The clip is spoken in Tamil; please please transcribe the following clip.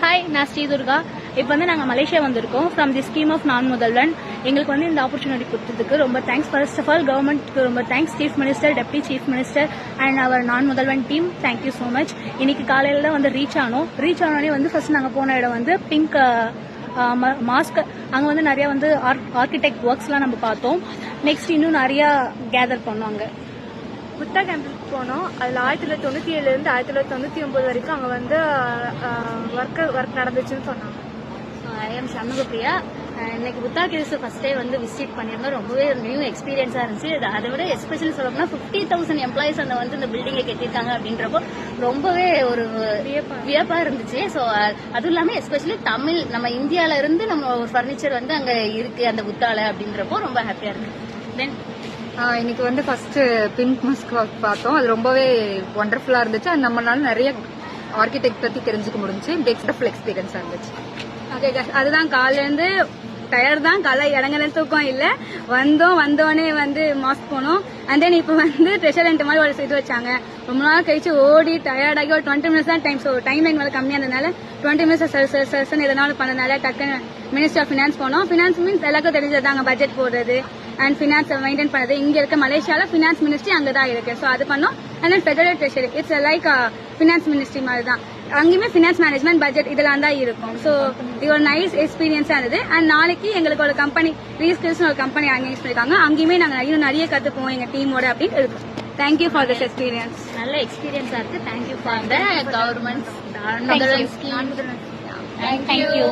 ஹாய், நான் ஸ்ரீதுர்கா. இப்போ வந்து நாங்கள் மலேசியா வந்திருக்கோம் ஃப்ரம் தி ஸ்கீம் ஆஃப் நான் முதல்வன். எங்களுக்கு வந்து இந்த ஆப்பர்ச்சுனிட்டி கொடுத்ததுக்கு ரொம்ப தேங்க்ஸ். ஃபர்ஸ்ட் ஆஃப் ஆல் கவர்மெண்ட்க்கு ரொம்ப thanks. Chief minister, deputy chief minister and அவர் Naan Mudhalvan team, thank you so much. இன்னைக்கு காலையில் தான் வந்து ரீச் ஆனோடனே வந்து ஃபர்ஸ்ட் நாங்கள் போன இடம் வந்து பிங்க் மாஸ்க். அங்கே வந்து நிறையா வந்து ஆர்கிடெக்ட் ஒர்க்ஸ்லாம் நம்ம பார்த்தோம். நெக்ஸ்ட் இன்னும் நிறையா கேதர் பண்ணோம். அங்கே புத்தா கேம்புக்கு போனோம். அதில் 1997 1999 வரைக்கும் அங்கே வந்து ஒர்க் நடந்துச்சுன்னு சொன்னாங்க. I am Shanmugapriya. இன்னைக்கு புத்தா கேவ்ஸ் ஃபர்ஸ்ட் டே வந்து விசிட் பண்ணியிருந்தோம். ரொம்பவே நியூ எக்ஸ்பீரியன்ஸா இருந்துச்சு. அதை விட எஸ்பெஷலி சொல்லணும்னா 50,000 எம்ப்ளாயிஸ் அந்த வந்து இந்த பில்டிங்கை கட்டியிருக்காங்க அப்படின்றப்போ ரொம்பவே ஒரு வியப்பா இருந்துச்சு. ஸோ அதுவும் இல்லாமல் எஸ்பெஷலி தமிழ் நம்ம இந்தியால இருந்து நம்ம ஒரு ஃபர்னிச்சர் வந்து அங்கே இருக்கு அந்த புத்தால அப்படின்றப்போ ரொம்ப ஹாப்பியா இருக்கு. தென் இன்னைக்கு வந்து ஃபர்ஸ்ட் பிங்க் மாஸ்க் பார்த்தோம். அது ரொம்பவே ஒண்டர்ஃபுல்லா இருந்துச்சு. அது நம்மளால நிறைய ஆர்கிடெக்ட் பத்தி தெரிஞ்சுக்க முடிஞ்சு. எக்ஸ்ட்ரா எக்ஸ்பீரியன்ஸா இருந்துச்சு. ஓகே, அதுதான் காலையிலேருந்து டயர்ட் தான், காலை இறங்குற தூக்கம் இல்லை. வந்தோடனே வந்து மாஸ்க் போனோம். அண்ட் தென் இப்போ வந்து ட்ரெஷர் ரெண்ட் மாதிரி ஒரு இது வச்சாங்க. ரொம்ப நாள் கழிச்சு ஓடி டயர்டாகி ஒரு 20 மினிட்ஸ் தான் டைம். ஸோ டைம் லைன் மேலே கம்மியாக இருந்ததுனால 20 மினிட்ஸ் செஷன் எதனாலும் பண்ணதுனால டக்குன்னு மினிஸ்டர் ஆஃப் ஃபினான்ஸ் போனோம். ஃபினான்ஸ் மீன்ஸ் எல்லாருக்கும் தெரிஞ்சதாங்க, பட்ஜெட் போடுறது அண்ட் ஃபினான்ஸ் மெயின்டைன் பண்ணுறது. இங்கே இருக்க மலேசியாவில் ஃபினான்ஸ் மினிஸ்ட்ரி அங்கே தான் இருக்கு. ஸோ அது பண்ணோம். And then federal treasury, it's like finance ministry மாதிரி தான். அங்கேயுமே ஃபினான்ஸ் மேனேஜ்மெண்ட், பட்ஜெட் இதெல்லாம் தான் இருக்கும். ஸோ இது ஒரு நைஸ் எக்ஸ்பீரியன்ஸாக இருந்தது. அண்ட் நாளைக்கு எங்களுக்கு ஒரு கம்பெனி ரீஸ்கில்ஸ்னு ஒரு கம்பெனி அங்கேஜ் பண்ணிருக்காங்க. அங்கேயுமே நாங்கள் இன்னும் நிறைய கற்றுப்போம் எங்கள் டீமோட அப்படின்னு இருக்கும். Thank you for this experience. நல்ல எக்ஸ்பீரியன்ஸா இருக்கு. Thank you for the government scheme. Thank you.